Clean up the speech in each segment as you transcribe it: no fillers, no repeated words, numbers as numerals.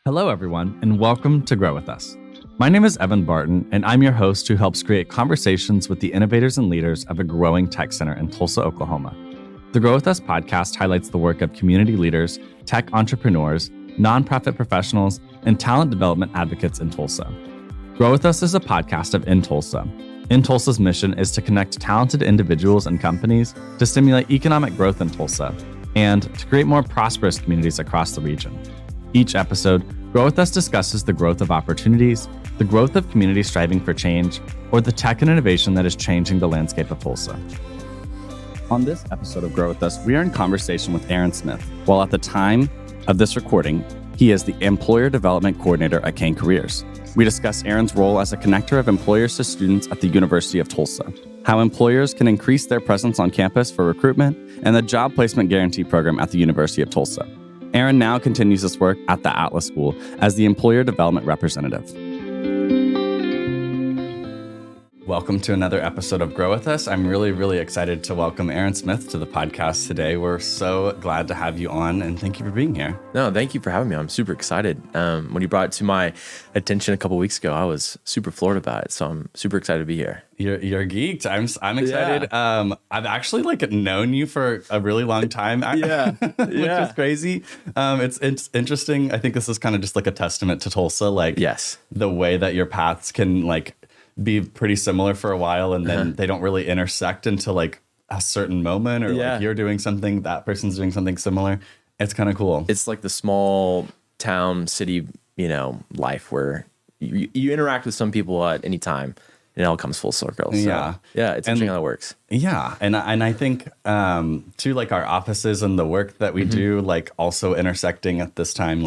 Hello, everyone, and welcome to Grow With Us. My name is Evan Barton, and I'm your host who helps create conversations with the innovators and leaders of a growing tech center in Tulsa, Oklahoma. The Grow With Us podcast highlights the work of community leaders, tech entrepreneurs, nonprofit professionals, and talent development advocates in Tulsa. Grow With Us is a podcast of In Tulsa. In Tulsa's mission is to connect talented individuals and companies to stimulate economic growth in Tulsa and to create more prosperous communities across the region. Each episode, Grow With Us discusses the growth of opportunities, the growth of communities striving for change, or the tech and innovation that is changing the landscape of Tulsa. On this episode of Grow With Us, we are in conversation with Aaron Smith, while at the time of this recording, he is the Employer Development Coordinator at Kane Careers. We discuss Aaron's role as a connector of employers to students at the University of Tulsa, how employers can increase their presence on campus for recruitment, and the Job Placement Guarantee Program at the University of Tulsa. Aaron now continues his work at the Atlas School as the Employer Development Representative. Welcome to another episode of Grow With Us. I'm really excited to welcome Aaron Smith to the podcast today. We're so glad to have you on, and thank you for being here. No, thank you for having me. I'm super excited. When you brought it to my attention a couple of weeks ago, I was super floored about it, so I'm super excited to be here. You're geeked. I'm excited. Yeah. I've actually known you for a really long time. Which is crazy. It's interesting. I think this is kind of just a testament to Tulsa. Yes, the way that your paths can be pretty similar for a while, and then they don't really intersect until a certain moment, or you're doing something, that person's doing something similar. It's kind of cool. It's like the small town city, life where you interact with some people at any time, and it all comes full circle. So, yeah, it's interesting how that works. Yeah, and I think too, our offices and the work that we do, also intersecting at this time,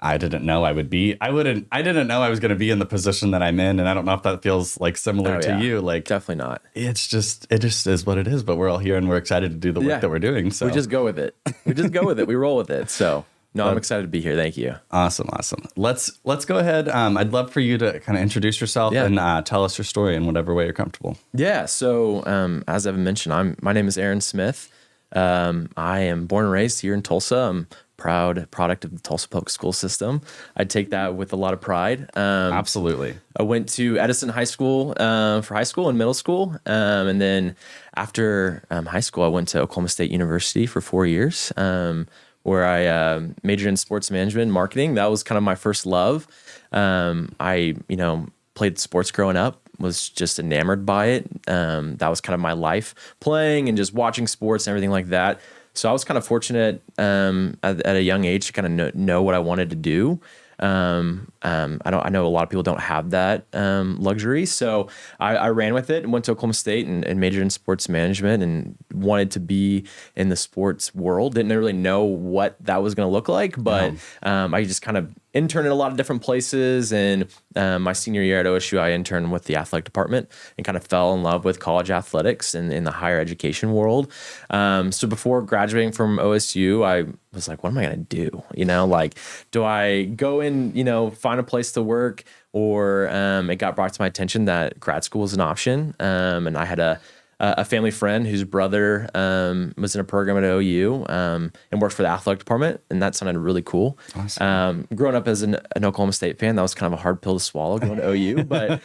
I didn't know I didn't know I was going to be in the position that I'm in. And I don't know if that feels similar to you. Definitely not. It just is what it is, but we're all here and we're excited to do the work that we're doing. So we just go with it. We roll with it. So no, I'm excited to be here. Thank you. Awesome. Let's go ahead. I'd love for you to kind of introduce yourself and tell us your story in whatever way you're comfortable. Yeah. So as Evan mentioned, my name is Aaron Smith. I am born and raised here in Tulsa. I'm proud product of the Tulsa public school system. I take that with a lot of pride. Absolutely. I went to Edison High School for high school and middle school. And then after high school, I went to Oklahoma State University for 4 years, where I majored in sports management and marketing. That was kind of my first love. I played sports growing up, was just enamored by it. That was kind of my life, playing and just watching sports and everything like that. So I was kind of fortunate at a young age to kind of know what I wanted to do. I know a lot of people don't have that luxury. So I ran with it and went to Oklahoma State and majored in sports management and wanted to be in the sports world. Didn't really know what that was going to look like, but I just kind of interned in a lot of different places. And my senior year at OSU, I interned with the athletic department and kind of fell in love with college athletics and in the higher education world. So before graduating from OSU, I was like, what am I going to do? Do I go in, find a place to work, or it got brought to my attention that grad school was an option. And I had a family friend whose brother was in a program at OU and worked for the athletic department, and that sounded really cool. Awesome. Growing up as an Oklahoma State fan, that was kind of a hard pill to swallow going to OU. But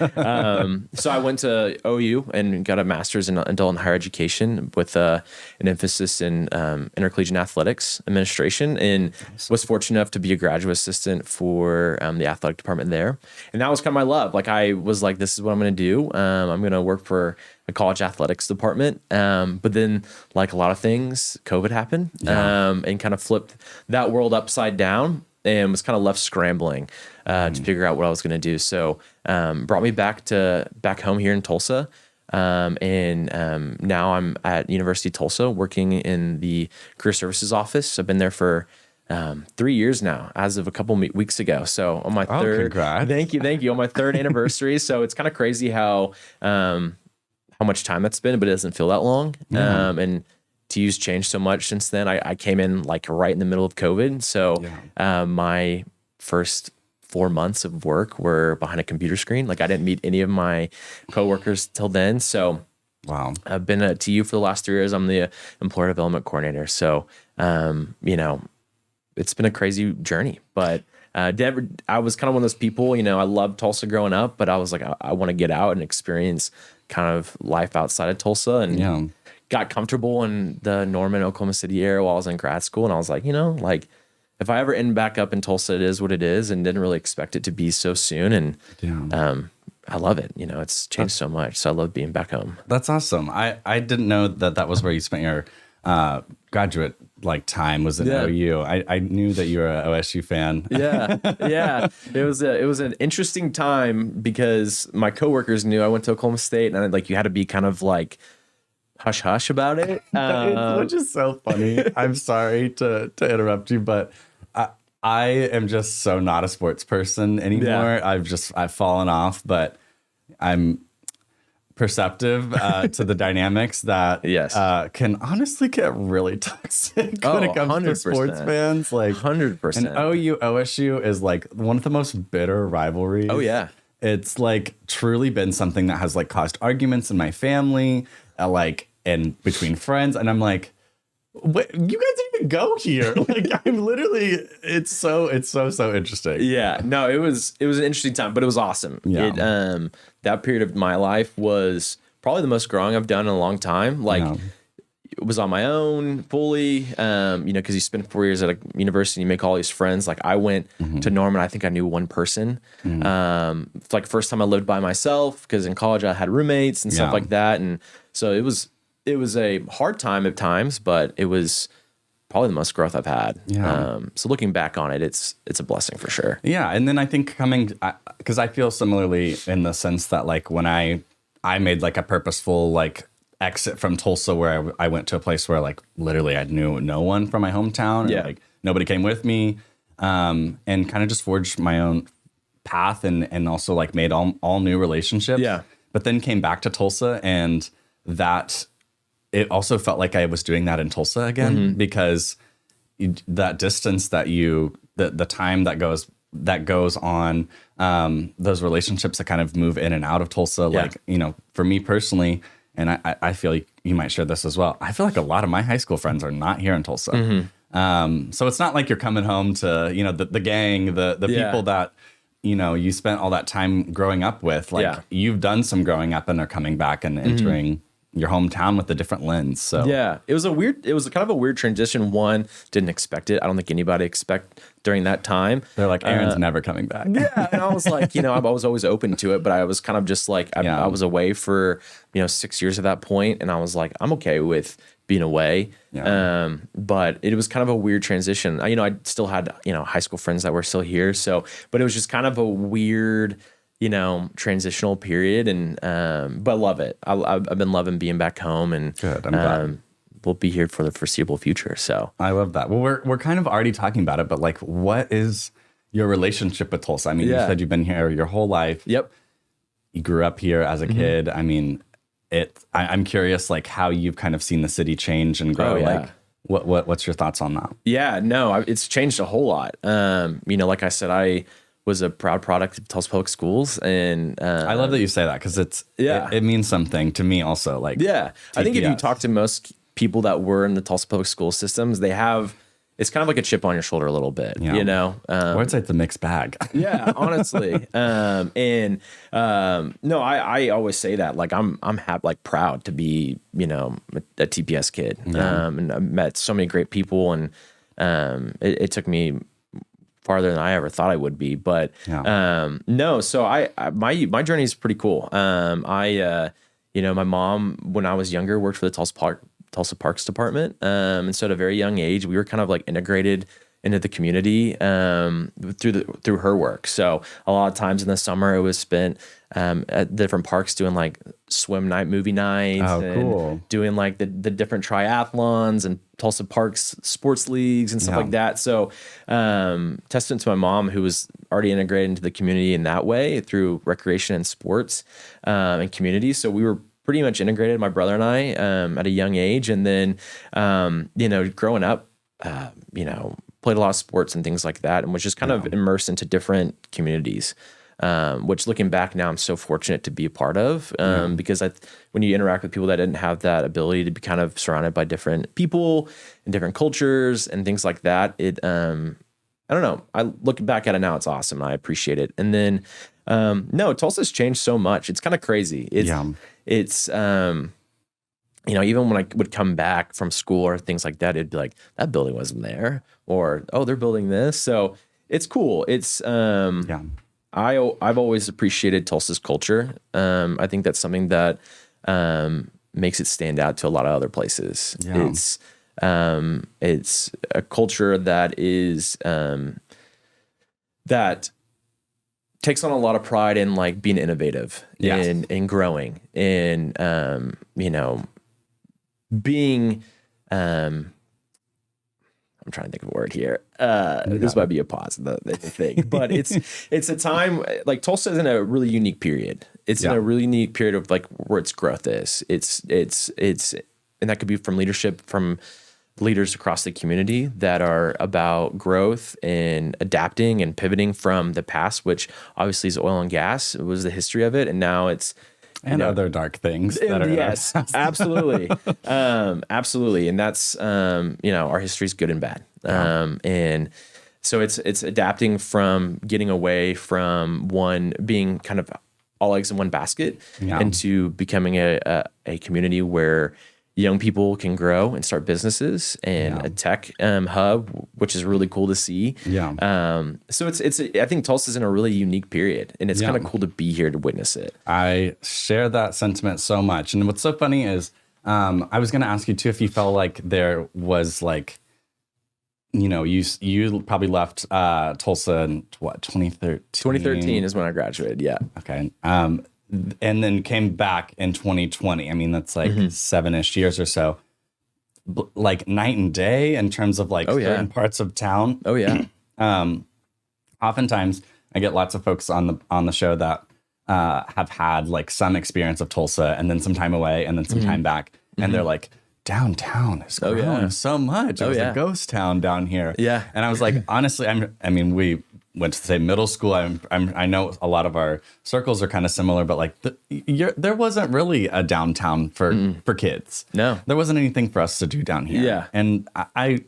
so I went to OU and got a master's in adult and higher education with an emphasis in intercollegiate athletics administration, and was fortunate enough to be a graduate assistant for the athletic department there. And that was kind of my love. I was like, this is what I'm going to do. I'm going to work for a college athletics department. But then, like a lot of things, COVID happened and kind of flipped that world upside down, and was kind of left scrambling to figure out what I was going to do. So brought me back home here in Tulsa. And now I'm at University of Tulsa working in the career services office. I've been there for 3 years now, as of a couple weeks ago. So on my third, congrats. Thank you. On my third anniversary. So it's kind of crazy how much time that's been, but it doesn't feel that long. Yeah. And TU's changed so much since then. I came in right in the middle of COVID. So my first 4 months of work were behind a computer screen. I didn't meet any of my coworkers till then. So wow, I've been at TU for the last 3 years. I'm the Employer Development Coordinator. So, it's been a crazy journey, but I was kind of one of those people, I loved Tulsa growing up, but I was like, I want to get out and experience kind of life outside of Tulsa, and got comfortable in the Norman, Oklahoma City area while I was in grad school. And I was like, like if I ever end back up in Tulsa, it is what it is, and didn't really expect it to be so soon. And I love it. It's changed so much. So I love being back home. That's awesome. I didn't know that was where you spent your graduate time was in OU. I knew that you were an OSU fan. Yeah. It was an interesting time because my coworkers knew I went to Oklahoma State, and you had to be kind of like hush hush about it, which is so funny. I'm sorry to interrupt you, but I am just so not a sports person anymore. I've fallen off, but I'm perceptive to the dynamics that can honestly get really toxic when it comes to sports fans. 100%. And OU OSU is one of the most bitter rivalries. Oh yeah. It's truly been something that has caused arguments in my family, and between friends. And I'm like, what, you guys didn't even go here. I'm literally, it's so interesting. Yeah, no, it was an interesting time, but it was awesome. Yeah. That period of my life was probably the most growing I've done in a long time. It was on my own fully, because you spend 4 years at a university, and you make all these friends. I went to Norman, I think I knew one person. It's first time I lived by myself, because in college I had roommates and stuff like that. And so it was a hard time at times, but it was probably the most growth I've had. Yeah. So looking back on it, it's a blessing for sure. Yeah. And then I think because I feel similarly in the sense that when I made a purposeful exit from Tulsa, where I went to a place where literally I knew no one from my hometown, and nobody came with me, and kind of just forged my own path, and also made all new relationships. Yeah. But then came back to Tulsa, and that it also felt like I was doing that in Tulsa again, because that distance that the time that goes on, those relationships that kind of move in and out of Tulsa, for me personally, and I feel you might share this as well. I feel like a lot of my high school friends are not here in Tulsa. So it's not like you're coming home to, the gang, the people that, you spent all that time growing up with. You've done some growing up and are coming back and entering your hometown with a different lens. So it was kind of a weird transition. One, didn't expect it. I don't think anybody expect during that time. They're like, Aaron's never coming back. Yeah. And I was like, I was always open to it, but I was kind of just I was away for, 6 years at that point. And I was like, I'm okay with being away. Yeah. But it was kind of a weird transition. I still had, high school friends that were still here. So, but it was just kind of a weird, transitional period, and but love it. I've been loving being back home, and good. I'm glad. We'll be here for the foreseeable future. So I love that. Well, we're kind of already talking about it, but what is your relationship with Tulsa? I mean, you said you've been here your whole life. Yep. You grew up here as a kid. I mean, I'm curious, how you've kind of seen the city change and grow. Oh, yeah. What's your thoughts on that? Yeah, no, it's changed a whole lot. Like I said, I was a proud product of Tulsa Public Schools, and I love that you say that, because it means something to me also. I think if you talk to most people that were in the Tulsa Public School systems, it's kind of like a chip on your shoulder a little bit, or it's a mixed bag. Yeah, honestly. No, I always say that, I'm happy, proud to be, a TPS kid. And I met so many great people, and it took me farther than I ever thought I would be, but no. So my journey is pretty cool. My mom, when I was younger, worked for the Tulsa Parks Department, and so at a very young age, we were kind of integrated into the community through her work. So a lot of times in the summer, it was spent at different parks doing swim night, movie nights, and doing the different triathlons and Tulsa Parks sports leagues and stuff like that. So testament to my mom, who was already integrated into the community in that way through recreation and sports and community. So we were pretty much integrated, my brother and I, at a young age. And then, growing up, played a lot of sports and things like that, and was just kind of immersed into different communities, which looking back now, I'm so fortunate to be a part of, because when you interact with people that didn't have that ability to be kind of surrounded by different people and different cultures and things like that, I don't know. I look back at it now, it's awesome. I appreciate it. And then, no, Tulsa's changed so much. It's kind of crazy. It's, even when I would come back from school or things like that, it'd be like, that building wasn't there, or, oh, they're building this. So it's cool. It's, I've always appreciated Tulsa's culture. I think that's something that, makes it stand out to a lot of other places. Yeah. It's a culture that is, that takes on a lot of pride in like being innovative and growing and, being, I'm trying to think of a word here. This might be a pause in the thing, but it's a time like Tulsa is in a really unique period. It's in a really unique period of like where its growth is. It's, and that could be from leadership, from leaders across the community that are about growth and adapting and pivoting from the past, which obviously is oil and gas. It was the history of it. And now it's, other dark things. Yes, absolutely. Absolutely. And that's, our history is good and bad. And so it's adapting from getting away from one being kind of all eggs in one basket into becoming a community where young people can grow and start businesses and a tech hub, which is really cool to see. So I think Tulsa's in a really unique period, and it's kind of cool to be here to witness it. I share that sentiment so much. And what's so funny is I was going to ask you too, if you felt like there was like, you probably left Tulsa in what, 2013? 2013 is when I graduated. Yeah. Okay. And then came back in 2020. I mean, that's like 7-ish years or so. Like night and day in terms of like certain parts of town. Oh yeah. Oftentimes I get lots of folks on the show that have had like some experience of Tulsa and then some time away and then some time back. And they're like, downtown has grown so much. It was a ghost town down here. Yeah. And I was like, honestly, we went to the same middle school. I know a lot of our circles are kind of similar, but like there wasn't really a downtown for kids. No, there wasn't anything for us to do down here. Yeah. And I'm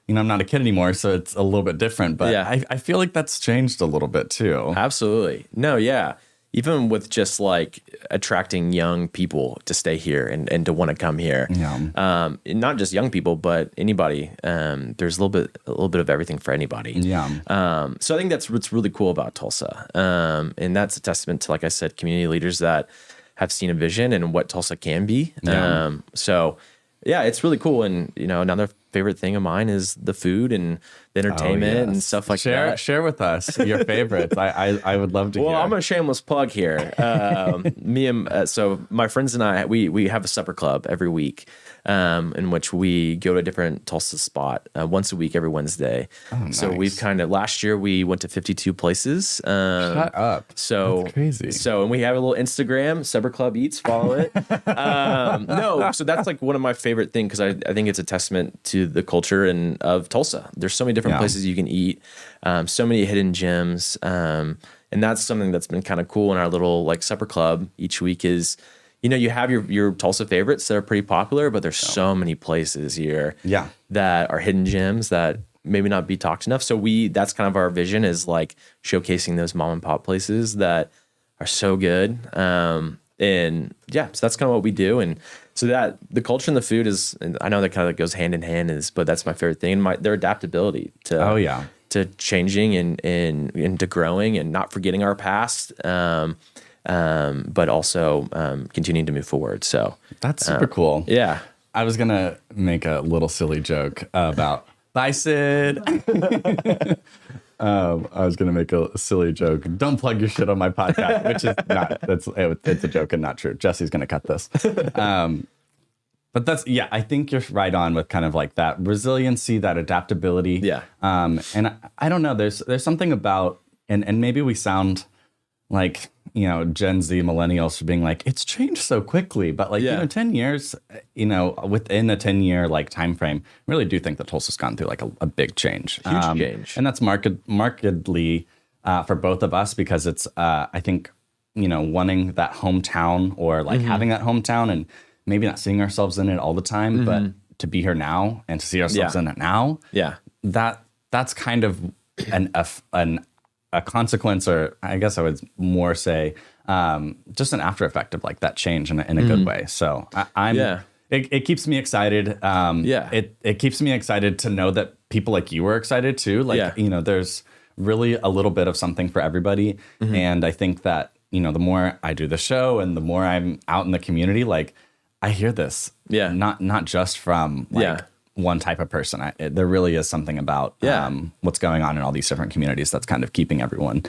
not a kid anymore, so it's a little bit different, but I feel like that's changed a little bit too. Absolutely. No. Yeah. Even with just like attracting young people to stay here and to want to come here, not just young people, but anybody. There's a little bit of everything for anybody. Yeah. So I think that's what's really cool about Tulsa, and that's a testament to, like I said, community leaders that have seen a vision and what Tulsa can be. Yeah. So yeah, it's really cool. And another favorite thing of mine is the food and the entertainment and stuff like that. Share with us your favorites. I would love to hear. Well, I'm a shameless plug here. So my friends and I, we have a supper club every week, in which we go to a different Tulsa spot once a week, every Wednesday. Oh, nice. So we've last year we went to 52 places. Shut up. So that's crazy. So, and we have a little Instagram, Supper Club Eats, follow it. So that's like one of my favorite things, because I think it's a testament to the culture of Tulsa. There's so many different places you can eat, so many hidden gems. And that's something that's been kind of cool in our little like supper club each week is, you have your Tulsa favorites that are pretty popular, but there's so many places here that are hidden gems that maybe not be talked enough. So that's kind of our vision, is like showcasing those mom and pop places that are so good. So that's kind of what we do. And so that the culture and the food is, and I know that kind of goes hand in hand, but that's my favorite thing. And their adaptability to changing and to growing and not forgetting our past. But also continuing to move forward. So that's super cool. Yeah. I was going to make a little silly joke about bye, Sid. I was going to make a silly joke. Don't plug your shit on my podcast, which is not, it's a joke and not true. Jesse's going to cut this. But I think you're right on with kind of like that resiliency, that adaptability. Yeah. And I don't know, there's something about, and maybe we sound like, Gen Z millennials for being like, it's changed so quickly, but like, 10 years, within a 10-year like time frame, I really do think that Tulsa's gone through like a big change. Huge change. And that's markedly for both of us, because it's, I think, wanting that hometown, or like having that hometown, and maybe not seeing ourselves in it all the time, but to be here now and to see ourselves in it now. Yeah. That's kind of a consequence, or I guess I would more say just an after effect of like that change in a good way. So it keeps me excited. It keeps me excited to know that people like you are excited too. Like, there's really a little bit of something for everybody. And I think that, the more I do the show and the more I'm out in the community, like I hear this, not just from like one type of person. There really is something about what's going on in all these different communities that's kind of keeping everyone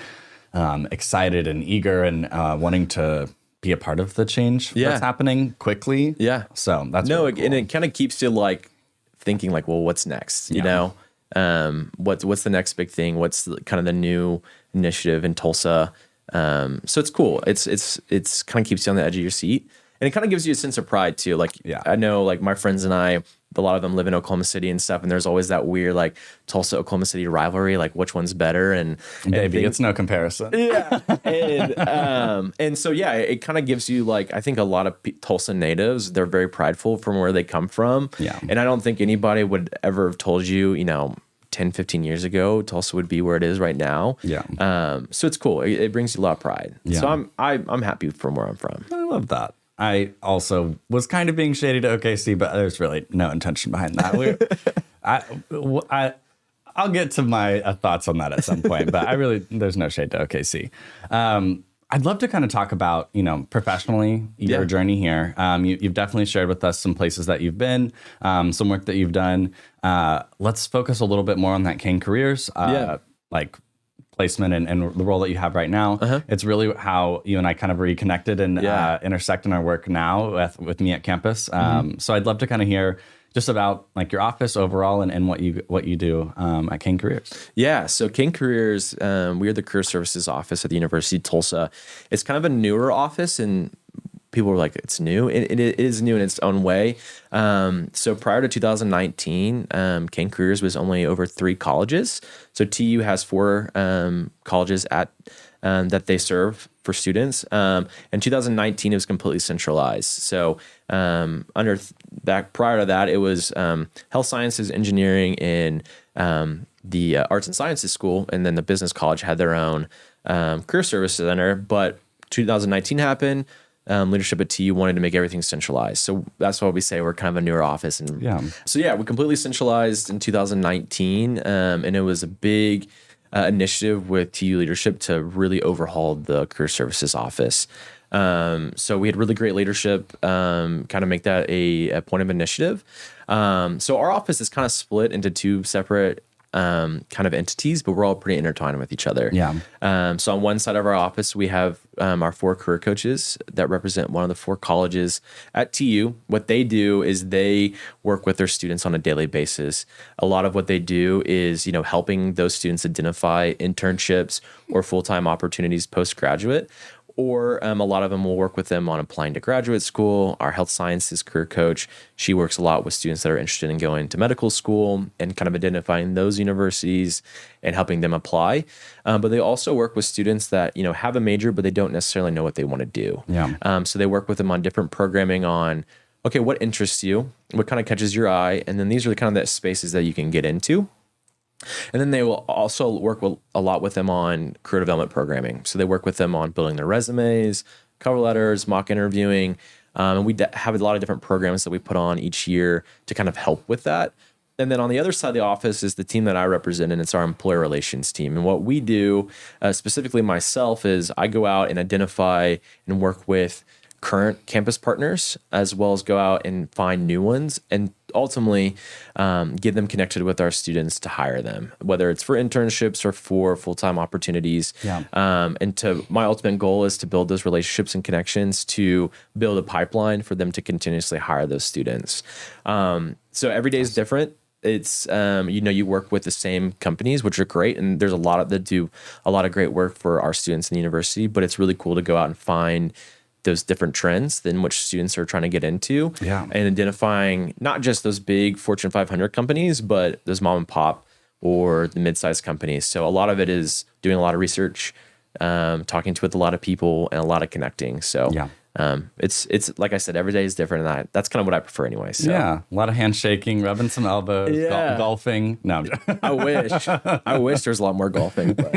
excited and eager and wanting to be a part of the change that's happening quickly. Yeah. So that's really cool. And it kind of keeps you like thinking like, well, what's next? You know, what's the next big thing? What's kind of the new initiative in Tulsa? So it's cool. It's kind of keeps you on the edge of your seat, and it kind of gives you a sense of pride too. Like, I know like my friends and I, a lot of them live in Oklahoma City and stuff, and there's always that weird like Tulsa Oklahoma City rivalry, like which one's better, and baby, it's no comparison. And so it kind of gives you like, I think a lot of Tulsa natives, they're very prideful from where they come from, and I don't think anybody would ever have told you, 10, 15 years ago, Tulsa would be where it is right now. So it's cool. It brings you a lot of pride. So I'm happy from where I'm from. I love that. I also was kind of being shady to OKC, but there's really no intention behind that. I'll get to my thoughts on that at some point, but there's no shade to OKC. I'd love to kind of talk about, professionally, your journey here. You've definitely shared with us some places that you've been, some work that you've done. Let's focus a little bit more on that Kane Careers, like placement and the role that you have right now. It's really how you and I kind of reconnected and intersect in our work now with me at campus. So I'd love to kind of hear just about like your office overall and what you do at Kane Careers. Yeah, so Kane Careers, we are the career services office at the University of Tulsa. It's kind of a newer office, and people were like, it's new. It is new in its own way. So prior to 2019, Kane Careers was only over 3 colleges. So TU has 4 colleges at that they serve for students. In 2019, it was completely centralized. So prior to that, it was health sciences, engineering, and the arts and sciences school, and then the business college had their own career service center. But 2019 happened. Leadership at TU wanted to make everything centralized. So that's why we say we're kind of a newer office. And we completely centralized in 2019. And it was a big initiative with TU leadership to really overhaul the career services office. So we had really great leadership, kind of make that a point of initiative. So our office is kind of split into 2 separate kind of entities, but we're all pretty intertwined with each other. So on one side of our office, we have our 4 career coaches that represent one of the 4 colleges at TU. What they do is they work with their students on a daily basis. A lot of what they do is, helping those students identify internships or full-time opportunities post-graduate. Or a lot of them will work with them on applying to graduate school. Our health sciences career coach, she works a lot with students that are interested in going to medical school and kind of identifying those universities and helping them apply. But they also work with students that, have a major, but they don't necessarily know what they want to do. So they work with them on different programming on, okay, what interests you? What kind of catches your eye? And then these are kind of the spaces that you can get into. And then they will also work a lot with them on career development programming. So they work with them on building their resumes, cover letters, mock interviewing. And we have a lot of different programs that we put on each year to kind of help with that. And then on the other side of the office is the team that I represent, and it's our employer relations team. And what we do, specifically myself, is I go out and identify and work with current campus partners, as well as go out and find new ones, and ultimately get them connected with our students to hire them, whether it's for internships or for full-time opportunities. And my ultimate goal is to build those relationships and connections to build a pipeline for them to continuously hire those students. So every day is different. It's, you work with the same companies, which are great. And there's a lot that do a lot of great work for our students in the university, but it's really cool to go out and find those different trends than which students are trying to get into, and identifying not just those big Fortune 500 companies, but those mom and pop or the mid-sized companies. So a lot of it is doing a lot of research, talking with a lot of people, and a lot of connecting. So it's like I said, every day is different, and that's kind of what I prefer anyway. So. Yeah, a lot of handshaking, rubbing some elbows, golfing. No, I wish there's a lot more golfing, but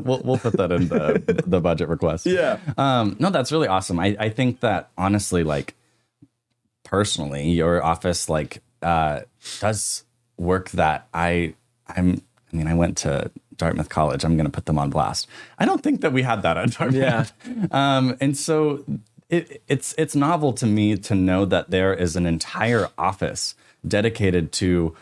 we'll put that in the budget request. Yeah. No, that's really awesome. I think that honestly, like personally, your office like does work that I went to Dartmouth College. I'm going to put them on blast. I don't think that we had that at Dartmouth. Yeah. And so it's novel to me to know that there is an entire office dedicated to,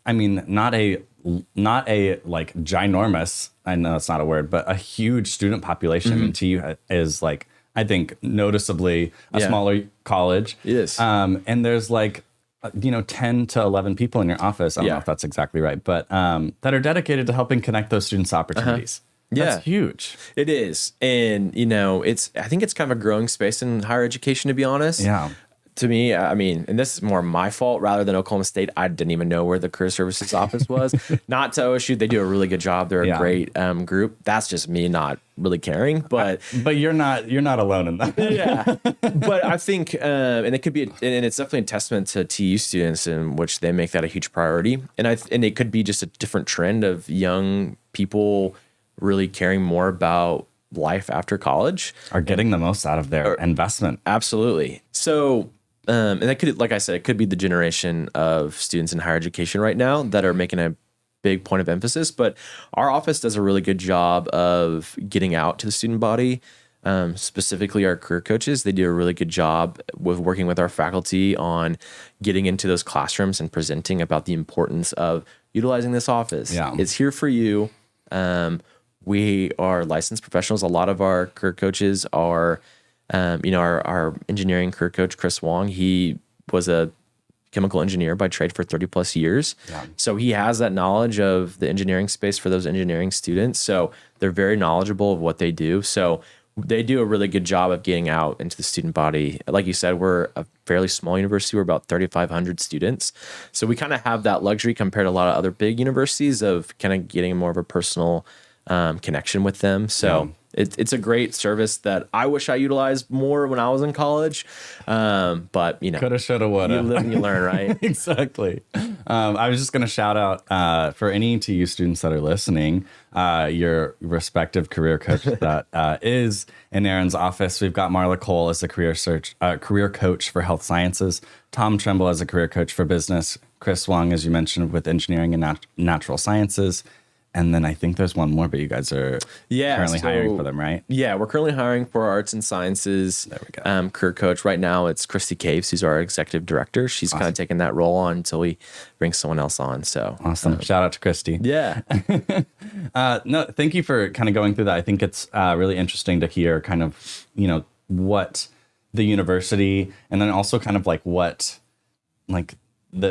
not a like ginormous, I know it's not a word, but a huge student population. And TU is like, I think noticeably a smaller college. Yes. And there's like, 10 to 11 people in your office. I don't know if that's exactly right, but that are dedicated to helping connect those students to opportunities. That's huge. It is. And, I think it's kind of a growing space in higher education, to be honest. Yeah. To me, and this is more my fault rather than Oklahoma State. I didn't even know where the career services office was. Not to OSU. They do a really good job. They're a great group. That's just me not really caring. But you're not alone in that. Yeah. But I think, and it could be, and it's definitely a testament to TU students in which they make that a huge priority. And it could be just a different trend of young people really caring more about life after college. Are getting the most out of their investment. Absolutely. So, and that could, like I said, it could be the generation of students in higher education right now that are making a big point of emphasis. But our office does a really good job of getting out to the student body, specifically our career coaches. They do a really good job with working with our faculty on getting into those classrooms and presenting about the importance of utilizing this office. Yeah. It's here for you. We are licensed professionals. A lot of our career coaches are, our engineering career coach, Chris Wong, he was a chemical engineer by trade for 30 plus years. Yeah. So he has that knowledge of the engineering space for those engineering students. So they're very knowledgeable of what they do. So they do a really good job of getting out into the student body. Like you said, we're a fairly small university. We're about 3,500 students. So we kind of have that luxury compared to a lot of other big universities of kind of getting more of a personal connection with them. So it's a great service that I wish I utilized more when I was in college. But coulda, shoulda, woulda. You live and you learn, right? Exactly. I was just going to shout out for any TU students that are listening, your respective career coach that is in Aaron's office. We've got Marla Cole as a career coach for health sciences, Tom Trimble as a career coach for business, Chris Wong, as you mentioned, with engineering and natural sciences. And then I think there's one more, but you guys are currently hiring for them, right? Yeah, we're currently hiring for our arts and sciences career coach. Right now, it's Christy Caves, who's our executive director. She's kind of taking that role on until we bring someone else on. So awesome. Shout out to Christy. Yeah. No, thank you for kind of going through that. I think it's really interesting to hear kind of, what the university and then also kind of like what, like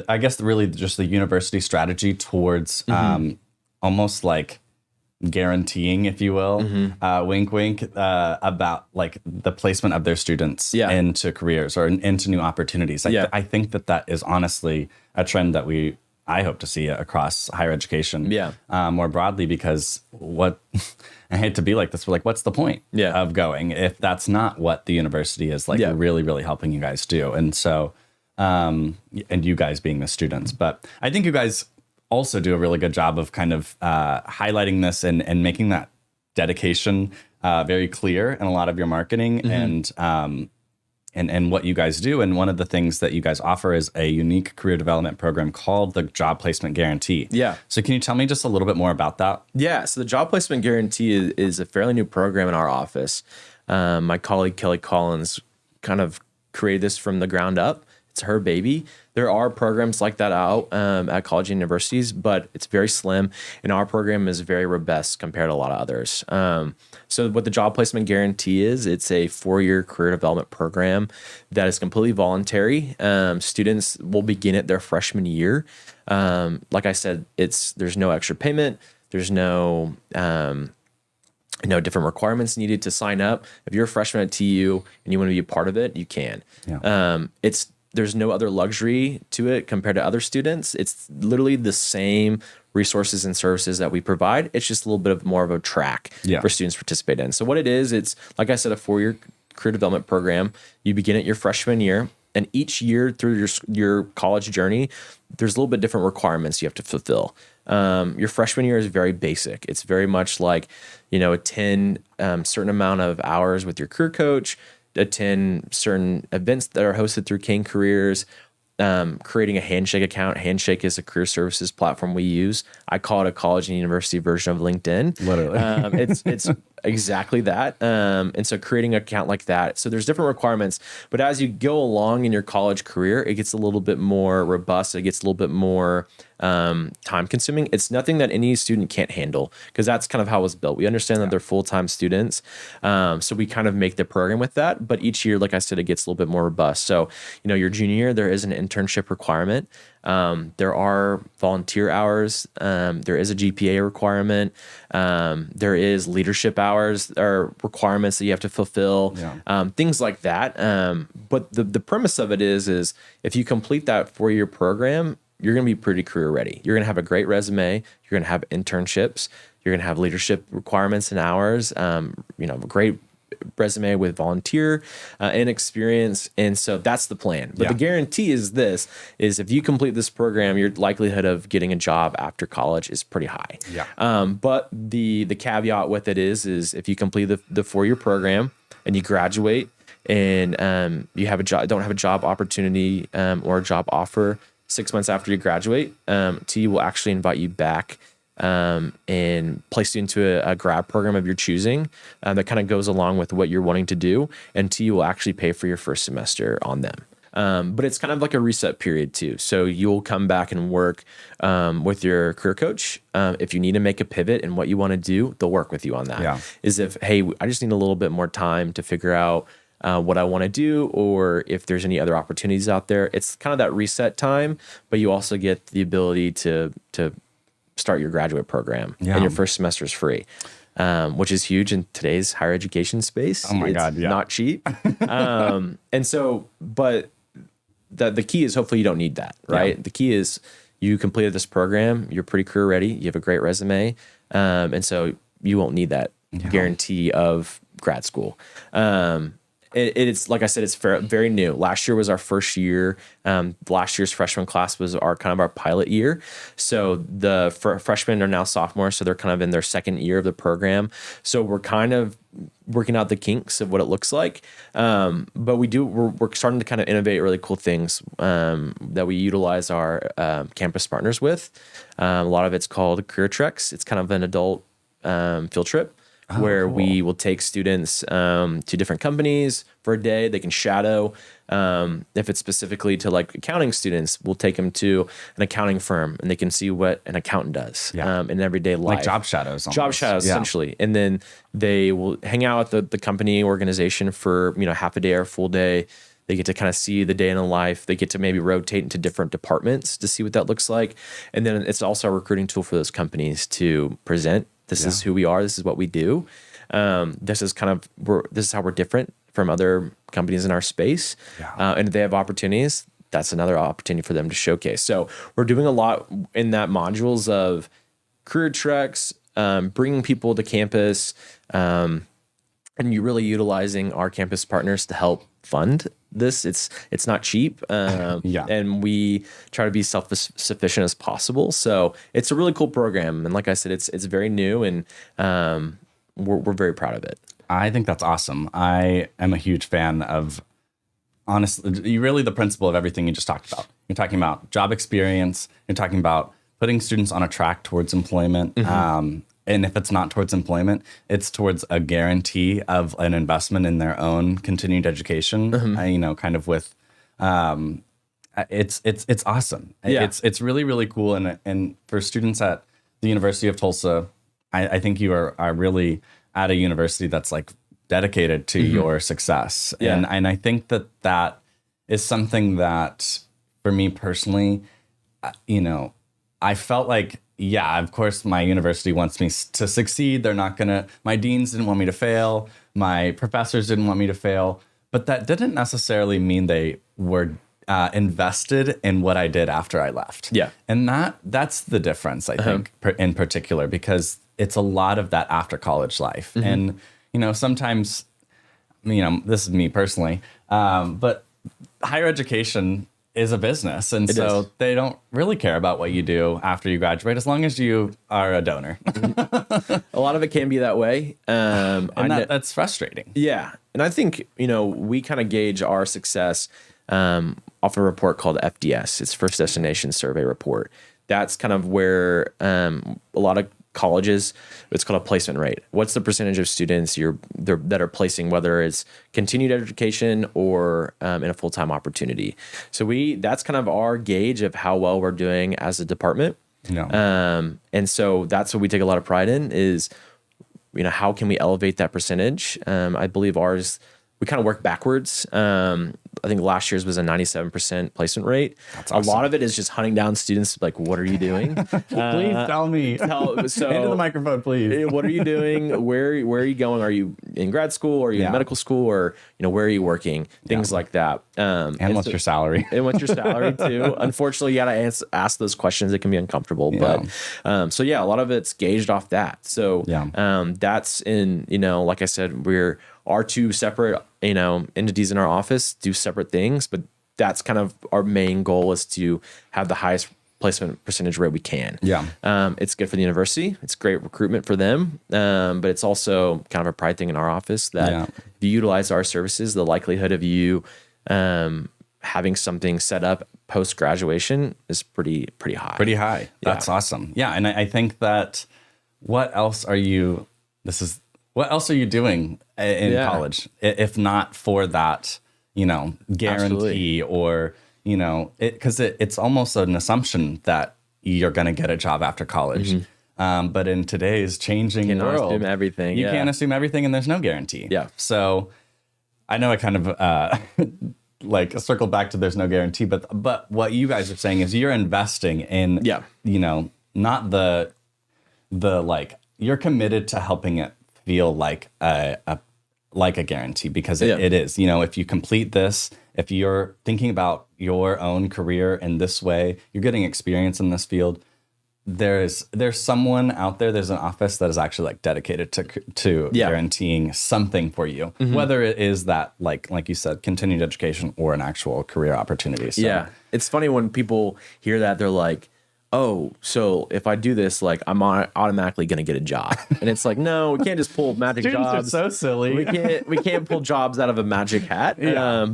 I guess really just the university strategy towards almost like guaranteeing, if you will, wink, wink, about like the placement of their students into careers or into new opportunities. I think that is honestly a trend that I hope to see across higher education more broadly, because I hate to be like this, but like, what's the point of going if that's not what the university is like really, really helping you guys do? And so, and you guys being the students, but I think you guys also do a really good job of kind of highlighting this and making that dedication very clear in a lot of your marketing and what you guys do. And one of the things that you guys offer is a unique career development program called the Job Placement Guarantee. Yeah. So can you tell me just a little bit more about that? Yeah. So the Job Placement Guarantee is a fairly new program in our office. My colleague Kelly Collins kind of created this from the ground up. It's her baby. There are programs like that out at college and universities, but it's very slim. And our program is very robust compared to a lot of others. So what the Job Placement Guarantee is, it's a 4-year career development program that is completely voluntary. Students will begin it their freshman year. Like I said, there's no extra payment. There's no different requirements needed to sign up. If you're a freshman at TU and you want to be a part of it, you can. Yeah. There's no other luxury to it compared to other students. It's literally the same resources and services that we provide. It's just a little bit more of a track for students to participate in. So what it is, it's like I said, a 4-year career development program. You begin at your freshman year, and each year through your college journey, there's a little bit different requirements you have to fulfill. Your freshman year is very basic. It's very much like, attend certain amount of hours with your career coach, attend certain events that are hosted through Kane Careers, creating a Handshake account. Handshake is a career services platform we use. I call it a college and university version of LinkedIn. Literally. It's exactly that. And so creating an account like that. So there's different requirements, but as you go along in your college career, it gets a little bit more robust. It gets a little bit more time consuming. It's nothing that any student can't handle, because that's kind of how it was built. We understand that they're full-time students. So we kind of make the program with that. But each year, like I said, it gets a little bit more robust. So, your junior year, there is an internship requirement. There are volunteer hours. There is a GPA requirement. There is leadership hours or requirements that you have to fulfill. Things like that. But the premise of it is if you complete that 4-year program, you're going to be pretty career ready. You're going to have a great resume. You're going to have internships. You're going to have leadership requirements and hours. A great resume with volunteer and experience. And so that's the plan. But the guarantee is if you complete this program, your likelihood of getting a job after college is pretty high. But the caveat with it is if you complete the 4-year program and you graduate and you have a job, don't have a job opportunity or a job offer 6 months after you graduate, TU will actually invite you back and place you into a grad program of your choosing that kind of goes along with what you're wanting to do, and TU will actually pay for your first semester on them. But it's kind of like a reset period too. So you'll come back and work with your career coach. If you need to make a pivot in what you want to do, they'll work with you on that. Hey, I just need a little bit more time to figure out what I want to do, or if there's any other opportunities out there. It's kind of that reset time, but you also get the ability to start your graduate program, and your first semester is free, which is huge in today's higher education space. Oh my God, not cheap. And so, but the key is hopefully you don't need that, right? The key is you completed this program, you're pretty career ready, you have a great resume, and so you won't need that guarantee of grad school. It's like I said, it's very new. Last year was our first year. Last year's freshman class was our pilot year. So the freshmen are now sophomores, so they're kind of in their second year of the program. So we're kind of working out the kinks of what it looks like. But we're starting to kind of innovate really cool things that we utilize our campus partners with. A lot of it's called Career Treks. It's kind of an adult field trip. Where cool. We will take students to different companies for a day. They can shadow. If it's specifically to like accounting students, we'll take them to an accounting firm and they can see what an accountant does in everyday life. Like job shadows. Almost. Job shadows, essentially. And then they will hang out at the company organization for half a day or a full day. They get to kind of see the day in the life. They get to maybe rotate into different departments to see what that looks like. And then it's also a recruiting tool for those companies to present. This is who we are. This is what we do. This is how we're different from other companies in our space. And if they have opportunities, that's another opportunity for them to showcase. So we're doing a lot in that modules of career treks, bringing people to campus, and you really utilizing our campus partners to help fund this. It's not cheap. And we try to be self-sufficient as possible. So it's a really cool program. And like I said, it's very new, and we're very proud of it. I think that's awesome. I am a huge fan of, honestly, really the principle of everything you just talked about. You're talking about job experience. You're talking about putting students on a track towards employment. And if it's not towards employment, it's towards a guarantee of an investment in their own continued education. Kind of with, it's awesome. It's really, really cool. And for students at the University of Tulsa, I think you are really at a university that's like dedicated to your success. And I think that is something that, for me personally, I felt like, of course, my university wants me to succeed. My deans didn't want me to fail. My professors didn't want me to fail. But that didn't necessarily mean they were invested in what I did after I left. And that's the difference, I think, in particular, because it's a lot of that after college life. And, sometimes this is me personally, but higher education is a business. And so they don't really care about what you do after you graduate, as long as you are a donor. A lot of it can be that way. And that's frustrating. Yeah. And I think, we kind of gauge our success off a report called FDS. It's First Destination Survey Report. That's kind of where a lot of colleges, it's called a placement rate. What's the percentage of students that are placing, whether it's continued education or in a full-time opportunity? So that's kind of our gauge of how well we're doing as a department. Yeah. And so that's what we take a lot of pride in is, how can we elevate that percentage? I believe ours, we kind of work backwards. I think last year's was a 97% placement rate. That's awesome. A lot of it is just hunting down students. Like, what are you doing? Please tell me. Into the microphone, please. What are you doing? Where are you going? Are you in grad school? Or are you in medical school? Or where are you working? Things like that. And what's your salary? And what's your salary too? Unfortunately, you got to ask those questions. It can be uncomfortable. But a lot of it's gauged off that. So that's in like I said, our two separate, entities in our office do separate things, but that's kind of our main goal is to have the highest placement percentage rate we can. Yeah. It's good for the university. It's great recruitment for them. But it's also kind of a pride thing in our office that if you utilize our services, the likelihood of you having something set up post-graduation is pretty high. Pretty high. That's awesome. Yeah. And I think that what else are you doing in college if not for that, guarantee Absolutely. or, because it's almost an assumption that you're going to get a job after college. But in today's changing world, assume everything. You can't assume everything and there's no guarantee. Yeah. So I know I kind of circle back to there's no guarantee, but what you guys are saying is you're investing in, not the you're committed to helping it feel like a guarantee, because it is. If you complete this, if you're thinking about your own career in this way, you're getting experience in this field. There's someone out there. There's an office that is actually dedicated to guaranteeing something for you, whether it is that like you said, continued education or an actual career opportunity. So. It's funny when people hear that, they're like, oh, so if I do this, I'm automatically going to get a job. And it's like, no, we can't just pull magic Students jobs. are so silly. We can't pull jobs out of a magic hat.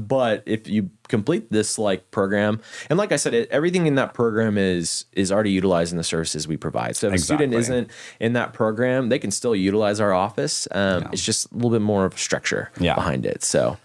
But if you complete this program, and like I said, everything in that program is already utilizing the services we provide. So if a student isn't in that program, they can still utilize our office. It's just a little bit more of a structure behind it. So.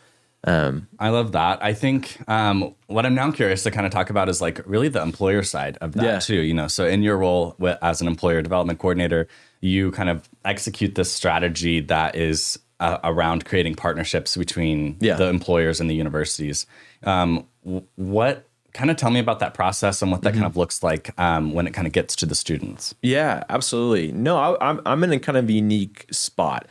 I love that. I think what I'm now curious to kind of talk about is really the employer side of that too. So in your role as an employer development coordinator, you kind of execute this strategy that is around creating partnerships between the employers and the universities. What kind of tell me about that process and what that kind of looks like when it kind of gets to the students? Yeah, absolutely. No, I'm in a kind of unique spot.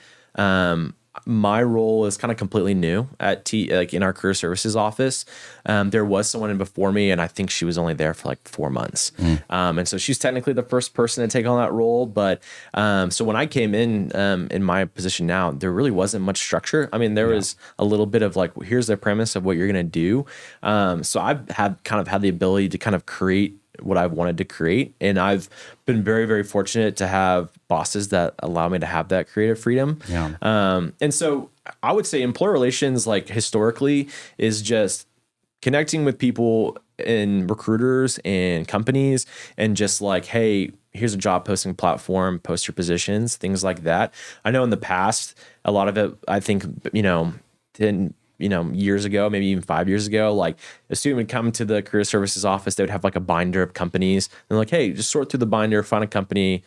My role is kind of completely new at in our career services office. There was someone in before me, and I think she was only there for 4 months. And so she's technically the first person to take on that role. But so when I came in my position now, there really wasn't much structure. I mean, there was a little bit of here's the premise of what you're going to do. So I've had the ability to kind of create what I've wanted to create. And I've been very, very fortunate to have bosses that allow me to have that creative freedom. And so I would say employer relations, historically, is just connecting with people and recruiters and companies and just hey, here's a job posting platform, post your positions, things like that. I know in the past, a lot of it, I think, years ago, maybe even 5 years ago, a student would come to the career services office. They would have a binder of companies and hey, just sort through the binder, find a company.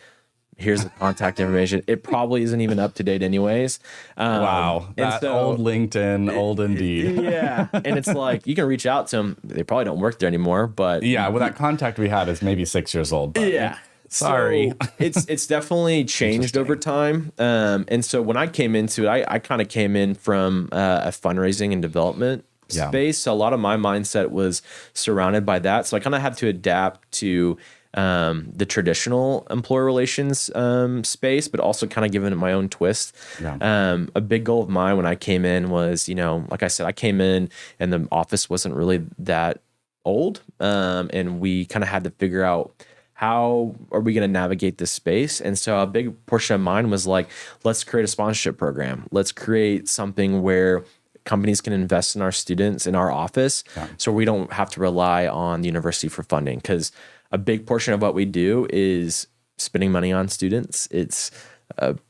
Here's the contact information. It probably isn't even up to date anyways. Wow. That old LinkedIn, old Indeed. And it's you can reach out to them. They probably don't work there anymore, but that contact we had is maybe 6 years old. But sorry. So it's definitely changed over time. And so when I came into it, I kind of came in from a fundraising and development space. So a lot of my mindset was surrounded by that. So I kind of had to adapt to the traditional employer relations space, but also kind of giving it my own twist. A big goal of mine when I came in was, like I said, I came in and the office wasn't really that old, and we kind of had to figure out how are we going to navigate this space. And so a big portion of mine was like, let's create a sponsorship program. Let's create something where companies can invest in our students in our office, so we don't have to rely on the university for funding. Because a big portion of what we do is spending money on students. It's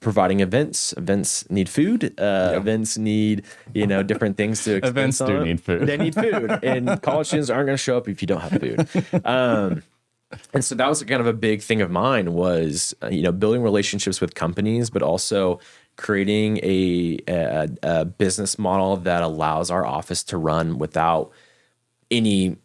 providing events. Events need food. Events need, different things to expense Events do need food. They need food. And college students aren't going to show up if you don't have food. And so that was kind of a big thing of mine was, building relationships with companies, but also creating a business model that allows our office to run without any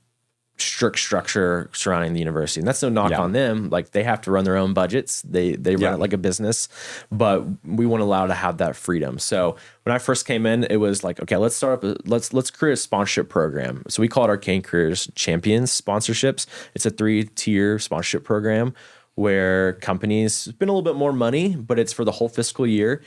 strict structure surrounding the university. And that's no knock on them. Like, they have to run their own budgets. They run it like a business, but we want to allow to have that freedom. So when I first came in, it was like, okay, let's start up, let's create a sponsorship program. So we call it Arcane Careers Champions Sponsorships. It's a 3-tier sponsorship program where companies spend a little bit more money, but it's for the whole fiscal year.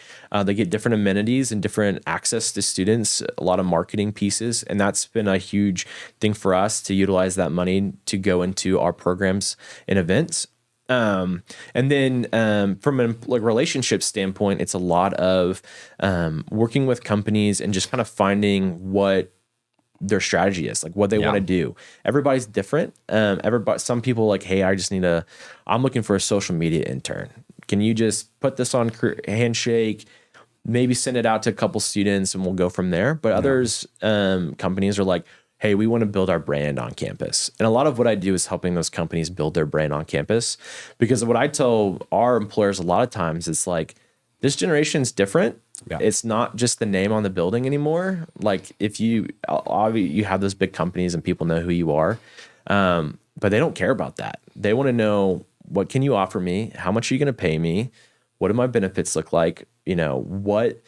They get different amenities and different access to students, a lot of marketing pieces. And that's been a huge thing for us to utilize that money to go into our programs and events. And then from a relationship standpoint, it's a lot of working with companies and just kind of finding what their strategy is, like what they want to do. Everybody's different. Some people like, hey, I'm looking for a social media intern. Can you just put this on Handshake, maybe send it out to a couple students and we'll go from there. But others, companies are like, hey, we want to build our brand on campus. And a lot of what I do is helping those companies build their brand on campus, because what I tell our employers a lot of times is like, this generation is different. It's not just the name on the building anymore. Like, if you have those big companies and people know who you are, but they don't care about that. They want to know, what can you offer me? How much are you going to pay me? What do my benefits look like? What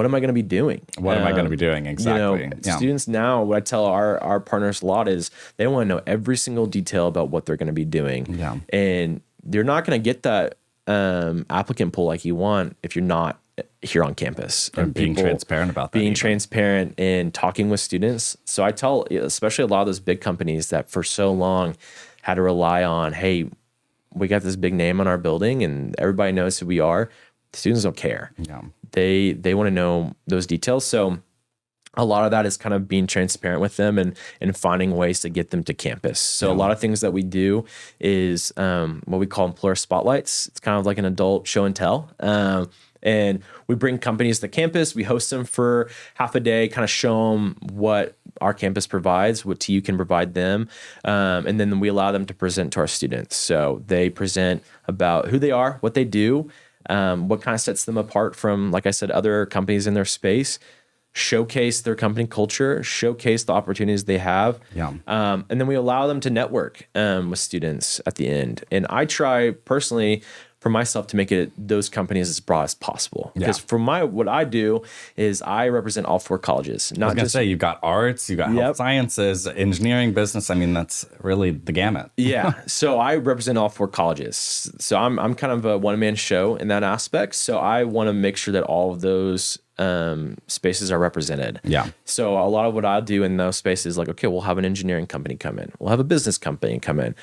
am I going to be doing? What am I going to be doing? Exactly. Students now, what I tell our partners a lot is they want to know every single detail about what they're going to be doing. And they're not going to get that applicant pool like you want if you're not here on campus and being transparent about that. Being transparent and talking with students. So I tell, especially a lot of those big companies that for so long had to rely on, hey, we got this big name on our building and everybody knows who we are. The students don't care. They want to know those details. So a lot of that is kind of being transparent with them and finding ways to get them to campus. So a lot of things that we do is what we call employer spotlights. It's kind of like an adult show and tell. And we bring companies to campus. We host them for half a day, kind of show them what our campus provides, what TU can provide them. And then we allow them to present to our students. So they present about who they are, what they do, what kind of sets them apart from, like I said, other companies in their space, showcase their company culture, showcase the opportunities they have. And then we allow them to network with students at the end. And I try personally for myself to make it those companies as broad as possible. Because for what I do is I represent all 4 colleges. Not just say you've got arts, you've got health sciences, engineering, business. I mean, that's really the gamut. So I represent all 4 colleges. So I'm kind of a one-man show in that aspect. So I want to make sure that all of those spaces are represented. So a lot of what I'll do in those spaces, like, okay, we'll have an engineering company come in. We'll have a business company come in.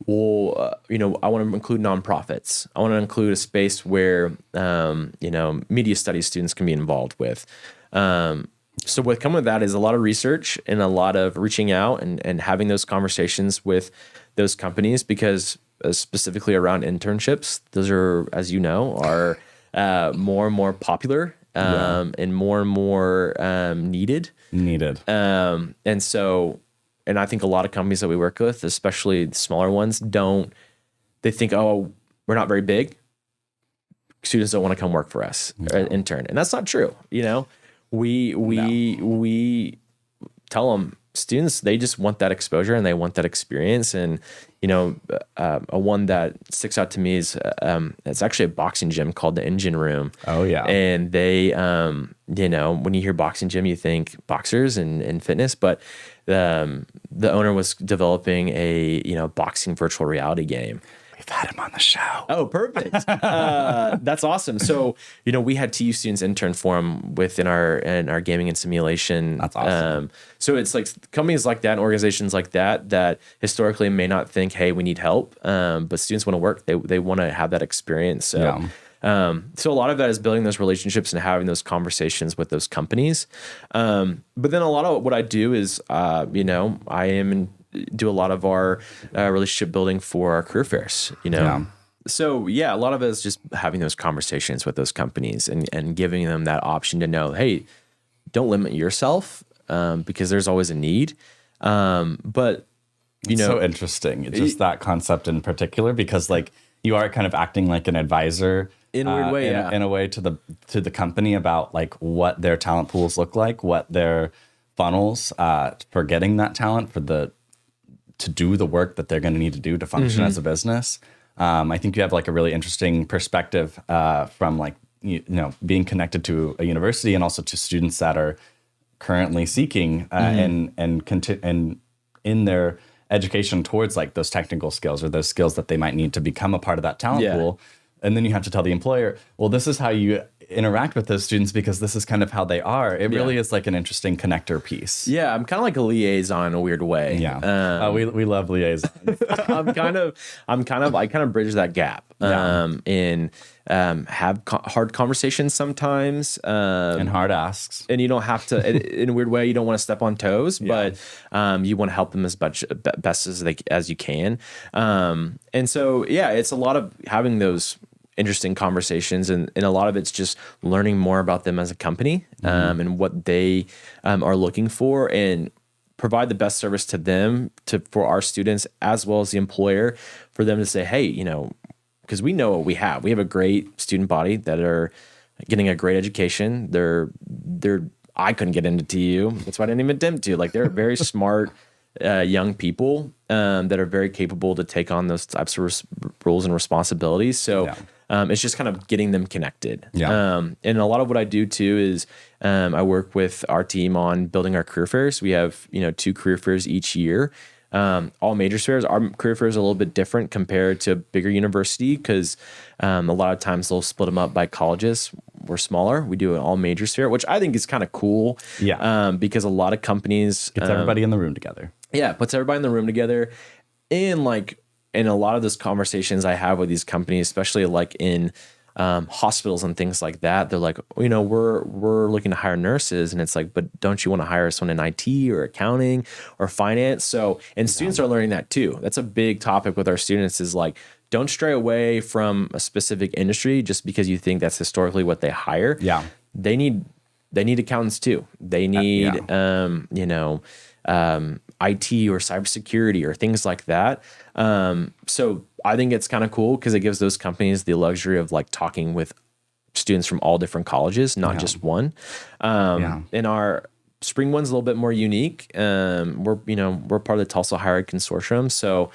We'll, I want to include nonprofits. I want to include a space where, media studies students can be involved with. So what comes with that is a lot of research and a lot of reaching out and having those conversations with those companies, because specifically around internships, those are, as you know, are more and more popular and more needed. And I think a lot of companies that we work with, especially the smaller ones, they think, oh, we're not very big. Students don't want to come work for us, or intern. And that's not true. We tell them students, they just want that exposure and they want that experience. And, a one that sticks out to me is, it's actually a boxing gym called the Engine Room. Oh yeah. And they, when you hear boxing gym, you think boxers and fitness, but the owner was developing a, boxing virtual reality game. We've had him on the show. Oh, perfect. That's awesome. So, we had TU students intern for him within our gaming and simulation. That's awesome. So it's like companies like that and organizations like that historically may not think, hey, we need help. But students want to work. They want to have that experience. So, so a lot of that is building those relationships and having those conversations with those companies. But then a lot of what I do is, do a lot of our relationship building for our career fairs, So a lot of it is just having those conversations with those companies and giving them that option to know, hey, don't limit yourself because there's always a need. But it's so interesting. It's just that concept in particular, because like you are kind of acting like an advisor in a weird way, in a way to the company about like what their talent pools look like, what their funnels for getting that talent to do the work that they're going to need to do to function as a business. I think you have like a really interesting perspective from like, being connected to a university and also to students that are currently seeking and in their education towards like those technical skills or those skills that they might need to become a part of that talent pool. And then you have to tell the employer, well, this is how you interact with those students because this is kind of how they are. It really is like an interesting connector piece. Yeah, I'm kind of like a liaison in a weird way. Yeah, we love liaisons. I kind of bridge that gap and have hard conversations sometimes and hard asks. And you don't have to, in a weird way, you don't want to step on toes, but you want to help them as much best as you can. And so it's a lot of having those interesting conversations, and a lot of it's just learning more about them as a company and what they are looking for, and provide the best service to them for our students as well as the employer, for them to say, hey, because we know what we have. We have a great student body that are getting a great education. I couldn't get into TU. That's why I didn't even attempt to. Like, they're very smart young people that are very capable to take on those types of roles and responsibilities. So it's just kind of getting them connected. And a lot of what I do too is I work with our team on building our career fairs. We have 2 career fairs each year. All major fairs. Our career fairs are a little bit different compared to a bigger university because a lot of times they'll split them up by colleges. We're smaller. We do an all majors fair, which I think is kind of cool. Because a lot of companies gets everybody in the room together. Yeah, puts everybody in the room together, and a lot of those conversations I have with these companies, especially like in hospitals and things like that, they're like, we're looking to hire nurses, and it's like, but don't you want to hire someone in IT or accounting or finance? So, and students are learning that too. That's a big topic with our students, is like, don't stray away from a specific industry just because you think that's historically what they hire. They need accountants too. They need IT or cybersecurity or things like that. So I think it's kind of cool because it gives those companies the luxury of like talking with students from all different colleges, not just one. And our spring one's a little bit more unique. We're part of the Tulsa Higher Ed Consortium. So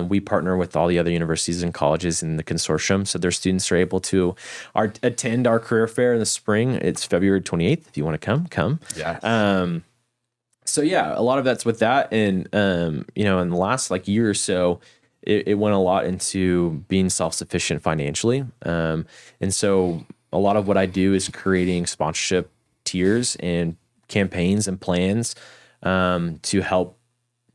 we partner with all the other universities and colleges in the consortium. So their students are able to attend our career fair in the spring. It's February 28th. If you want to come. Yes. So a lot of that's with that, and in the last year or so, it went a lot into being self-sufficient financially, and so a lot of what I do is creating sponsorship tiers and campaigns and plans to help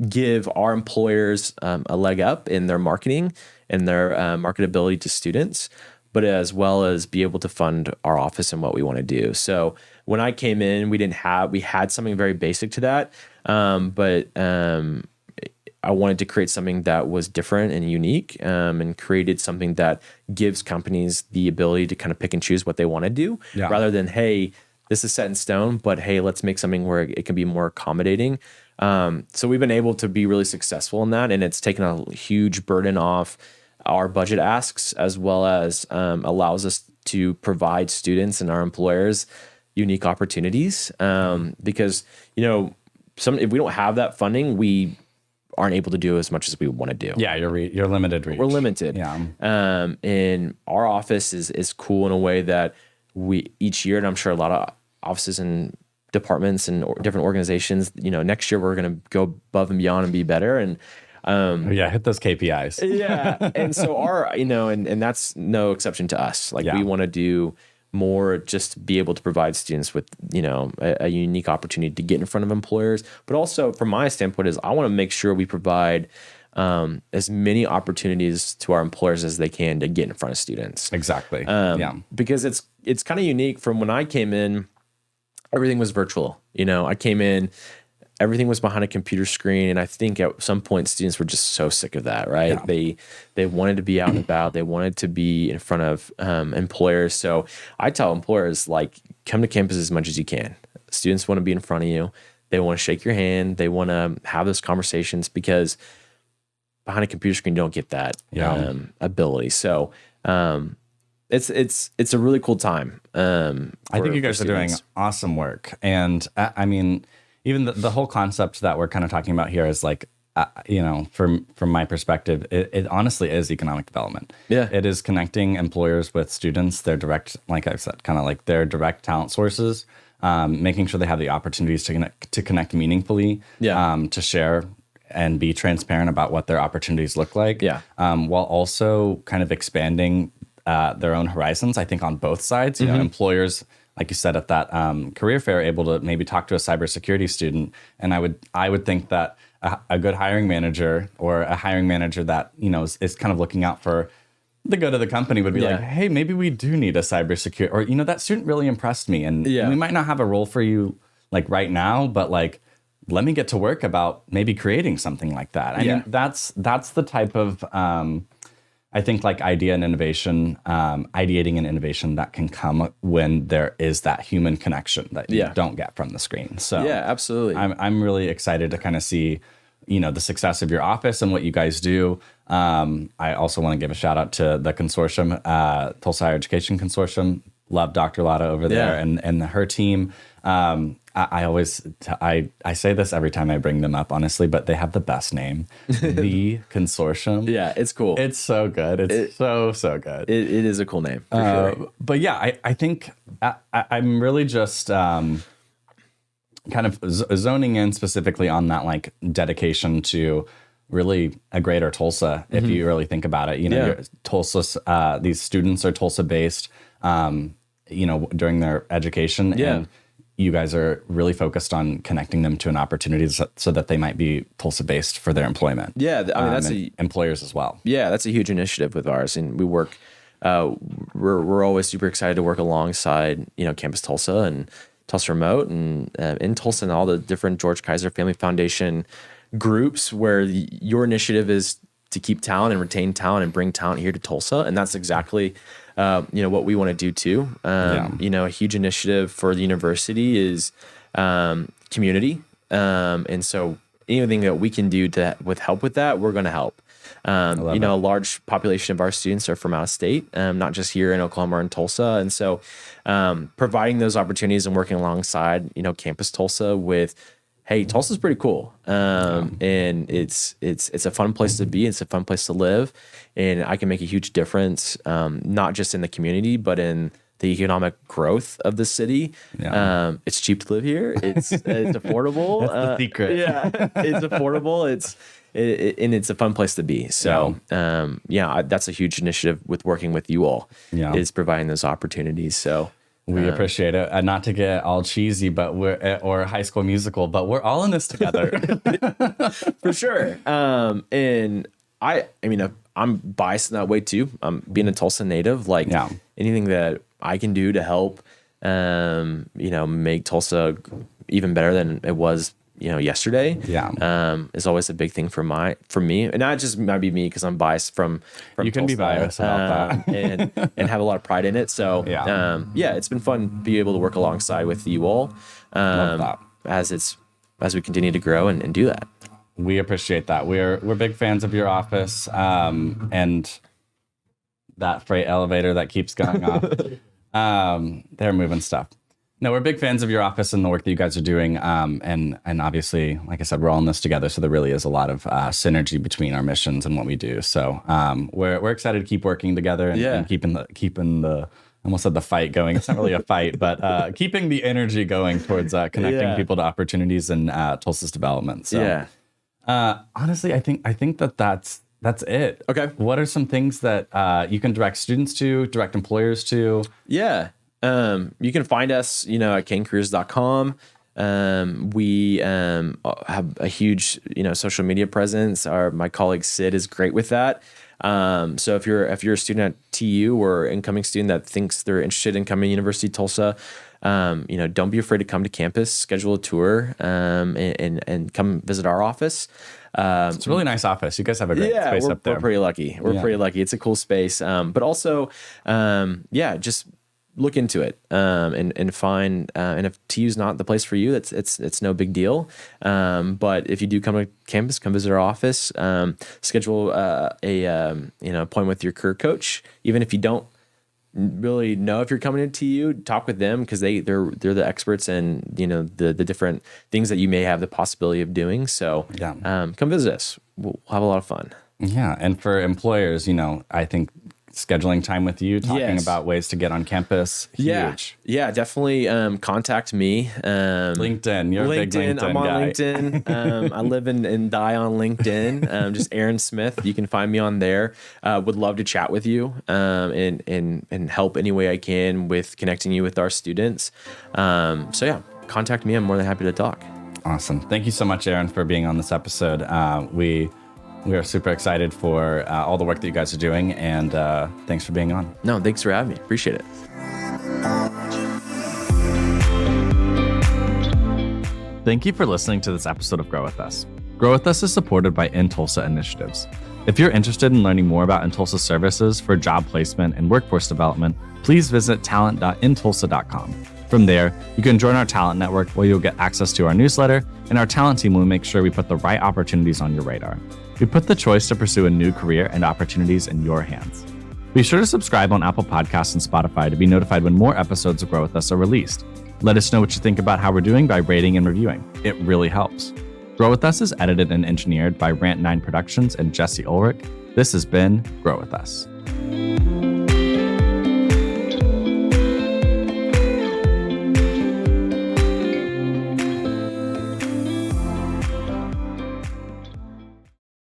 give our employers a leg up in their marketing and their marketability to students, but as well as be able to fund our office and what we want to do. So when I came in, we had something very basic to that. But I wanted to create something that was different and unique, and created something that gives companies the ability to kind of pick and choose what they want to do, rather than, hey, this is set in stone, but hey, let's make something where it can be more accommodating. So we've been able to be really successful in that, and it's taken a huge burden off our budget asks, as well as allows us to provide students and our employers unique opportunities, because if we don't have that funding, we aren't able to do as much as we want to do. Yeah, you're limited reach. We're limited. Yeah. And our office is cool in a way that we each year, and I'm sure a lot of offices and departments and different organizations, next year we're going to go above and beyond and be better. And hit those KPIs. Yeah. And so and that's no exception to us. Like we want to do more, just be able to provide students with, a unique opportunity to get in front of employers. But also from my standpoint is I want to make sure we provide as many opportunities to our employers as they can to get in front of students. Exactly. Because it's kind of unique. From when I came in, everything was virtual. I came in, everything was behind a computer screen. And I think at some point students were just so sick of that, right? Yeah. They wanted to be out and about. They wanted to be in front of employers. So I tell employers, like, come to campus as much as you can. Students want to be in front of you. They want to shake your hand. They want to have those conversations, because behind a computer screen, you don't get that ability. So it's a really cool time. I think you guys are doing awesome work. And I mean, even the whole concept that we're kind of talking about here is like, from my perspective, it honestly is economic development. Yeah. It is connecting employers with students, their direct, like I said, kind of like their direct talent sources, making sure they have the opportunities to connect meaningfully, to share and be transparent about what their opportunities look like, while also kind of expanding their own horizons. I think on both sides, employers, like you said, at that career fair, able to maybe talk to a cybersecurity student. And I would think that a good hiring manager, or a hiring manager that, is kind of looking out for the good of the company, would be like, hey, maybe we do need a cybersecurity, or, that student really impressed me. And we might not have a role for you like right now, but like, let me get to work about maybe creating something like that. I mean, that's the type of, I think, like idea and innovation, ideating and innovation that can come when there is that human connection that you don't get from the screen. So yeah, absolutely. I'm really excited to kind of see, the success of your office and what you guys do. I also want to give a shout out to the consortium, Tulsa Higher Education Consortium. Love Dr. Lada over there and her team. I always say this every time I bring them up, honestly, but they have the best name, the consortium. Yeah, it's cool. It's so good. It's so good. It is a cool name, for sure. But yeah, I think I'm really just kind of zoning in specifically on that, like, dedication to really a greater Tulsa. If you really think about it, Tulsa, these students are Tulsa based, during their education. And you guys are really focused on connecting them to an opportunity so that they might be Tulsa based for their employment. Yeah. I mean, that's employers as well. Yeah. That's a huge initiative with ours. And we work, we're always super excited to work alongside, Campus Tulsa and Tulsa Remote and in Tulsa and all the different George Kaiser Family Foundation groups, where your initiative is to keep talent and retain talent and bring talent here to Tulsa. And that's exactly what we want to do too. A huge initiative for the university is community. And so anything that we can do with help with that, we're going to help. A large population of our students are from out of state, not just here in Oklahoma or in Tulsa. And so providing those opportunities and working alongside, Campus Tulsa with, hey, Tulsa's pretty cool. And it's a fun place to be. It's a fun place to live. And I can make a huge difference, not just in the community, but in the economic growth of the city. Yeah. It's cheap to live here. It's affordable. That's the secret. It's affordable. And it's a fun place to be. So, that's a huge initiative with working with you all, is providing those opportunities. So we appreciate it. And not to get all cheesy, but or High School Musical, but we're all in this together. For sure. And I mean, I'm biased in that way too. Being a Tulsa native, anything that I can do to help, make Tulsa even better than it was, yesterday, is always a big thing for me. And not just might be me, because I'm biased from you can Tulsa, be biased about that and have a lot of pride in it. So it's been fun to be able to work alongside with you all as we continue to grow and do that. We appreciate that. We're big fans of your office, and that freight elevator that keeps going off. They're moving stuff. No, we're big fans of your office and the work that you guys are doing. And obviously, like I said, we're all in this together. So there really is a lot of synergy between our missions and what we do. So we're excited to keep working together and keeping the I almost said the fight going. It's not really a fight, but keeping the energy going towards connecting people to opportunities in Tulsa's development. So honestly, I think that's it. Okay. What are some things that you can direct students to, direct employers to? Yeah. You can find us, at canecareers.com. We have a huge, social media presence. My colleague Sid is great with that. So if you're a student at TU or incoming student that thinks they're interested in coming to University of Tulsa, don't be afraid to come to campus, schedule a tour, and come visit our office. It's a really nice office. You guys have a great space up there. We're pretty lucky. Pretty lucky. It's a cool space. But also, just look into it and find. And if TU's not the place for you, it's no big deal. But if you do come to campus, come visit our office. Schedule a appointment with your career coach. Even if you don't really know if you're coming to TU, talk with them because they're the experts in the different things that you may have the possibility of doing. So come visit us. We'll have a lot of fun. Yeah, and for employers, I think scheduling time with you, talking about ways to get on campus, huge. Yeah, definitely contact me. LinkedIn, you're a big LinkedIn guy. I'm on LinkedIn. I live and die on LinkedIn. Just Aaron Smith. You can find me on there. Would love to chat with you and help any way I can with connecting you with our students. Contact me. I'm more than happy to talk. Awesome. Thank you so much, Aaron, for being on this episode. We are super excited for all the work that you guys are doing, and thanks for being on. No, thanks for having me. Appreciate it. Thank you for listening to this episode of Grow With Us. Grow With Us is supported by InTulsa Initiatives. If you're interested in learning more about InTulsa services for job placement and workforce development, please visit talent.intulsa.com. From there, you can join our talent network where you'll get access to our newsletter, and our talent team will make sure we put the right opportunities on your radar. We put the choice to pursue a new career and opportunities in your hands. Be sure to subscribe on Apple Podcasts and Spotify to be notified when more episodes of Grow With Us are released. Let us know what you think about how we're doing by rating and reviewing. It really helps. Grow With Us is edited and engineered by Rant9 Productions and Jesse Ulrich. This has been Grow With Us.